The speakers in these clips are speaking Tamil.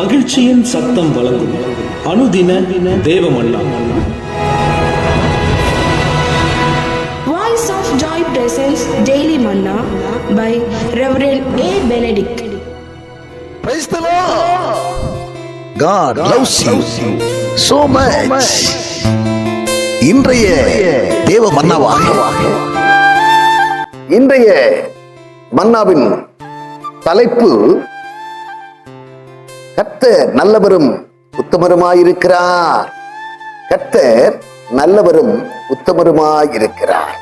மகிழ்ச்சியின் சத்தம் வழங்கும் அனுதின தேவமன்னா. Voice of Joy presents Daily Manna by Reverend A. Benedict. Praise the Lord. God loves you so much. இன்றைய தேவ மன்னாவாக இன்றைய மன்னாவின் தலைப்பு கர்த்தர் நல்லவரும் உத்தமருமாயிருக்கிறார். கர்த்தர் நல்லவரும் உத்தமருமாயிருக்கிறார்.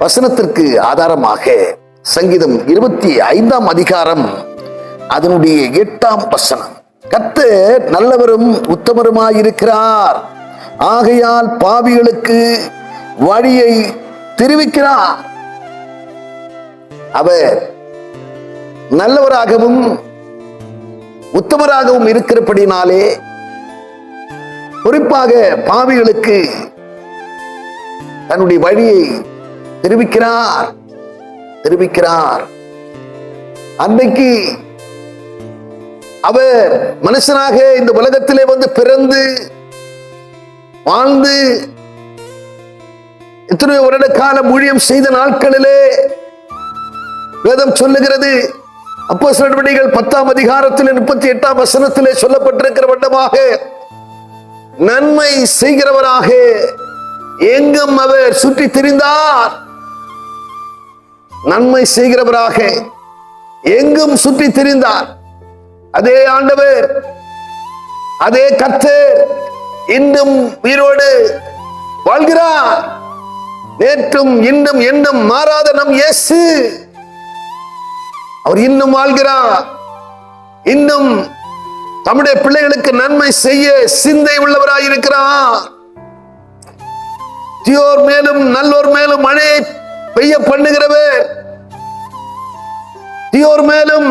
வசனத்திற்கு ஆதாரமாக சங்கீதம் 25 அதிகாரம் அதனுடைய 8 வசனம். கர்த்தர் நல்லவரும் உத்தமருமாயிருக்கிறார், ஆகையால் பாவிகளுக்கு வழியை தெரிவிக்கிறார். அவர் நல்லவராகவும் உத்தமராகவும் இருக்கிறபடினாலே குறிப்பாக பாவிகளுக்கு தன்னுடைய வழியை தெரிவிக்கிறார். அன்றைக்கு அவர் மனுஷனாக இந்த உலகத்திலே வந்து பிறந்து வாழ்ந்து எத்தனை வருட காலம் ஊழியம் செய்த நாட்களிலே வேதம் சொல்லுகிறது, அப்போஸ்தலர் நடவடிக்கைகள் 10 அதிகாரத்தில் 38 வசனத்திலே சொல்லப்பட்டிருக்கிற வண்ணமாக நன்மை செய்கிறவராக எங்கும் அவர் சுற்றி திரிந்தார். நன்மை செய்கிறவராக எங்கும் சுற்றி திரிந்தார். அதே ஆண்டவர், அதே கர்த்தர் இன்னும் உயிரோடு வாழ்கிறார். நேற்றும் இன்றும் என்றும் மாறாத நம் இயேசு அவர் இன்னும் வாழ்கிறார். இன்னும் தம்முடைய பிள்ளைகளுக்கு நன்மை செய்ய சிந்தை உள்ளவராயிருக்கிறார். தீயோர் மேலும் நல்லோர் மேலும் மழை பெய்ய பண்ணுகிறவர், தீயோர் மேலும்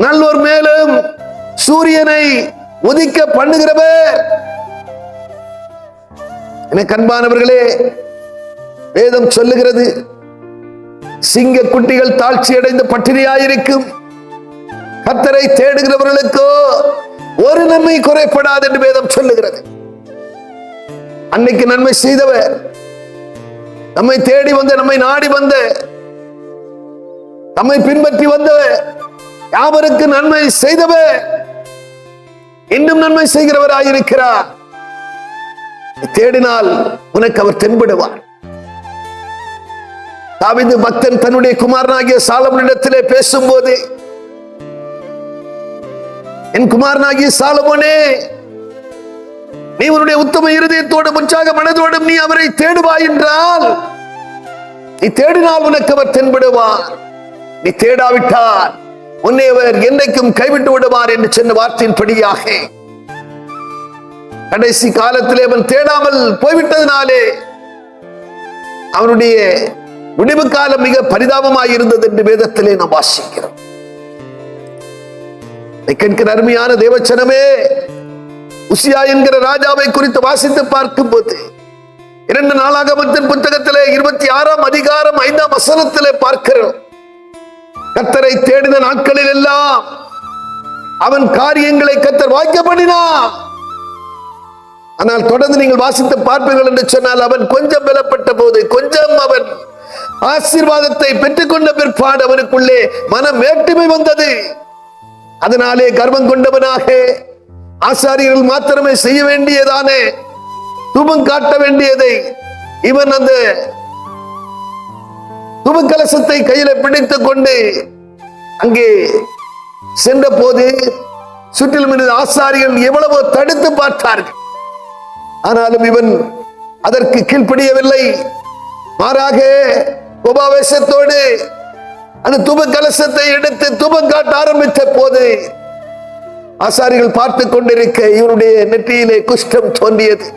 நல்லோர் மேலும் சூரியனை உதிக்க பண்ணுகிறவர். எனக்கு அன்பானவர்களே, வேதம் சொல்லுகிறது, சிங்க குட்டிகள் தாழ்ச்சி அடைந்து பட்டினியாயிருக்கும், கர்த்தரை தேடுகிறவர்களுக்கோ ஒரு நன்மை குறைப்படாது என்று வேதம் சொல்லுகிறது. அன்னைக்கு நன்மை செய்தவர், நம்மை தேடி வந்த, நம்மை நாடி வந்த, நம்மை பின்பற்றி வந்தவர், யாவருக்கு நன்மை செய்தவர் இன்னும் நன்மை செய்கிறவராயிருக்கிறார். தேடினால் உனக்கு அவர் தென்படுவார். தாவீது பக்தன் தன்னுடைய குமாரனாகிய சாலமோனிடத்திலே பேசும்போது, என் குமாரனாகிய சாலமோனே, நீ உன்னுடைய உத்தம இருதயத்தோடும் உற்சாக மனதோடும் நீ அவரை தேடுவாய் என்றால், நீ தேடினால் உனக்கு அவர் தென்படுவார். நீ தேடாவிட்டால் உன்னை அவர் என்னைக்கும் கைவிட்டு விடுவார் என்று சொன்ன வார்த்தையின் படியாக கடைசி காலத்திலே அவன் தேடாமல் போய்விட்டதினாலே அவனுடைய முடிவு காலம் மிக பரிதாபமாக இருந்தது என்று வேதத்திலே நாம் வாசிக்கிறோம். கேட்கிற அருமையான தேவச்சனமே, உசியா என்கிற ராஜாவை குறித்து வாசித்து பார்க்கும் போது 2 நாளாகமத்தின் புத்தகத்திலே 26 அதிகாரம் 5 வசனத்திலே பார்க்கிறோம். கர்த்தரை தேடின நாட்களில் எல்லாம் அவன் காரியங்களை கர்த்தர் வாய்க்கப்படினார். ஆனால் தொடர்ந்து நீங்கள் வாசித்து பார்ப்பீர்கள் என்று சொன்னால், அவன் கொஞ்சம் பலப்பட்ட போது, கொஞ்சம் அவன் ஆசீர்வாதத்தை பெற்றுக்கொண்ட பிற்பாடு அவனுக்குள்ளே மன மேட்டுமை வந்தது. அதனாலே கர்வம் கொண்டவனாக ஆசாரியர்கள் மாத்திரமே செய்ய வேண்டியதானே தூபம் காட்ட வேண்டியதை இவன் அந்த தூபக்கலசத்தை கையில பிடித்துக் கொண்டு அங்கே சென்ற போது சுற்றிலும் இருந்த ஆசாரியர்கள் எவ்வளவோ தடுத்து பார்த்தார்கள். ஆனாலும் இவன் அதற்கு கீழ்ப்படியவில்லை. மாறாக கோபாவேசத்தோடு அந்த தூப கலசத்தை எடுத்து தூபம் காட்ட ஆரம்பித்த போது ஆசாரிகள் பார்த்து கொண்டிருக்க இவனுடைய நெற்றியிலே குஷ்டம் தோன்றியது.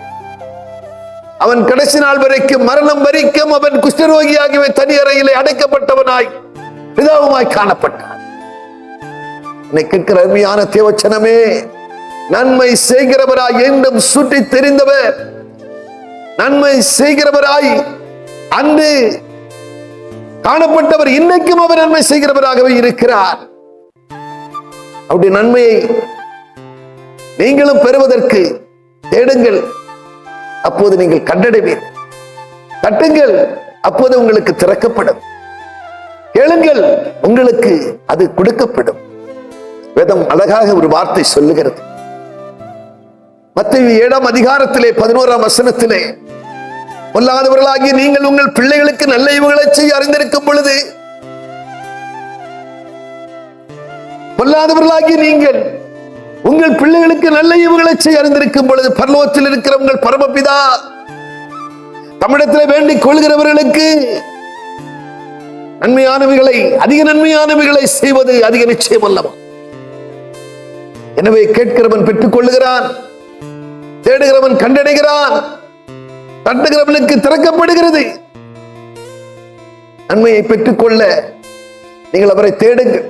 அவன் கடைசி நாள் வரைக்கும், மரணம் வரைக்கும் அவன் குஷ்டரோகியாகவே தனி அறையிலே அடைக்கப்பட்டவனாய் பிதாவுமாய் காணப்பட்டான். கேட்கிற அருமையான தேவச்சனமே, நன்மை செய்கிறவராய் என்றும் சுற்றி தெரிந்தவர், நன்மை செய்கிறவராய் அன்று காணப்பட்டவர், இன்னைக்கும் அவர் நன்மை செய்கிறவராகவே இருக்கிறார். அவருடைய நன்மையை நீங்களும் பெறுவதற்கு தேடுங்கள், அப்போது நீங்கள் கண்டடைவீர்கள். தட்டுங்கள், அப்போது உங்களுக்கு திறக்கப்படும். கேளுங்கள், உங்களுக்கு அது கொடுக்கப்படும். வேதம் அழகாக ஒரு வார்த்தை சொல்லுகிறது. மத்தேயு 7ஆம் அதிகாரத்திலே 11ஆம் வசனத்திலே, பொல்லாதவர்களாகிய நீங்கள் உங்கள் பிள்ளைகளுக்கு நல்ல ஈவுகளை செய்ய அறிந்திருக்கும் பொழுது, பொல்லாதவர்களாகிய நீங்கள் உங்கள் பிள்ளைகளுக்கு நல்ல ஈவுகளை செய்ய அறிந்திருக்கும் பொழுது, பரலோகத்தில் இருக்கிற உங்கள் பரமபிதா தமிழத்திலே வேண்டிக் கொள்கிறவர்களுக்கு நன்மையானவைகளை, அதிக நன்மையானவைகளை செய்வது அதிக நிச்சயம் அல்லவா? எனவே கேட்கிறவன் பெற்றுக் கொள்ளுகிறான், தேடுகிறவன் கண்டடைகிறான், தட்டுகிறவனுக்கு திறக்கப்படுகிறது. நன்மையை பெற்றுக்கொள்ள நீங்கள் அவரை தேடுங்கள்,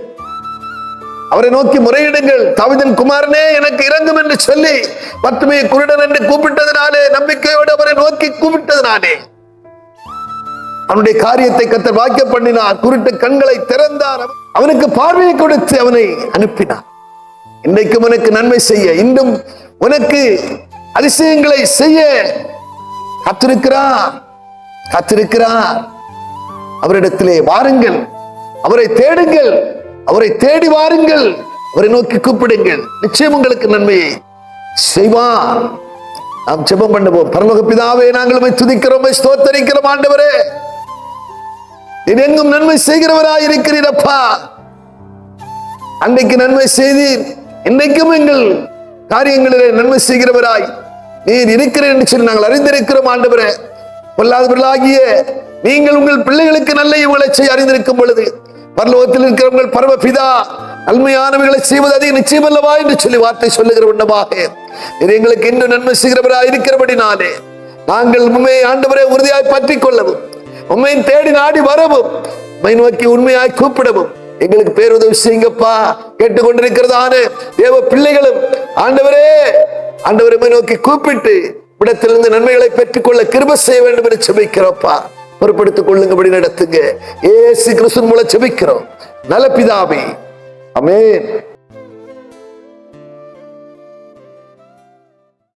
அவரை நோக்கி முறையிடுங்கள். தாவீதின் குமாரனே எனக்கு இரங்கும் என்று சொல்லி பத்துமே குருடன் என்று கூப்பிட்டதனாலே, நம்பிக்கையோடு அவரை நோக்கி கூப்பிட்டதனாலே அவனுடைய காரியத்தை கர்த்தர் வாக்கிய பண்ணினார். குருட்டு கண்களை திறந்தார், அவனுக்கு பார்வையை கொடுத்து அவனை அனுப்பினார். இன்றைக்கும் உனக்கு நன்மை செய்ய, இன்றும் உனக்கு அதிசயங்களை செய்ய காத்திருக்கிறார். அவரிடத்திலே வாருங்கள், அவரை தேடுங்கள், அவரை தேடி வாருங்கள், அவரை நோக்கி கூப்பிடுங்கள். நிச்சயம் உங்களுக்கு நன்மையை செய்வார். நாம் ஜெபம் பண்ணுவோம். பரலோக பிதாவே, நாங்கள் உம்மை துதிக்கிறோம், ஸ்தோத்தரிக்கிறோம். ஆண்டவரே, நீர் எங்கும் நன்மை செய்கிறவராய் இருக்கிறீர் அப்பா. அன்றைக்கு நன்மை செய்தீர், இன்றைக்கும் எங்கள் காரியங்களிலே நன்மை செய்கிறவராய் நீர் இருக்கிறேன் என்று சொல்லி நாங்கள் அறிந்திருக்கிறோம். ஆண்டவரே, பொல்லாதவர்களாகிய நீங்கள் உங்கள் பிள்ளைகளுக்கு நல்ல ஈவுகளை செய்ய அறிந்திருக்கும் பொழுது, பரலோகத்தில் இருக்கிற உங்கள் பரமபிதா நன்மையானவைகளை செய்வது அதிக நிச்சயம் அல்லவா என்று சொல்லி வார்த்தை சொல்லுகிற உண்டமாக எங்களுக்கு இன்னும் நன்மை செய்கிறவராய் இருக்கிறபடினாலே நாங்கள் உண்மையை ஆண்டவரே உறுதியாய் பற்றி கொள்ளவும், உண்மையை தேடி நாடி வரவும், உண்மை நோக்கி உண்மையாய் கூப்பிடவும் எங்களுக்கு பேருதவி செய்யுங்கப்பா. கேட்டுக்கொண்டிருக்கிறதான தேவ பிள்ளைகளும் ஆண்டவரே உம்மை நோக்கி கூப்பிட்டு இடத்திலிருந்து நன்மைகளை பெற்றுக்கொள்ள கிருபை செய்ய வேண்டும் என்று செபிக்கிறோப்பா. பொறுப்படுத்திக் கொள்ளுங்கபடி நடத்துங்க. இயேசு கிறிஸ்துவின் மூலம் செபிக்கிறோம் நல்ல பிதாவே, ஆமென்.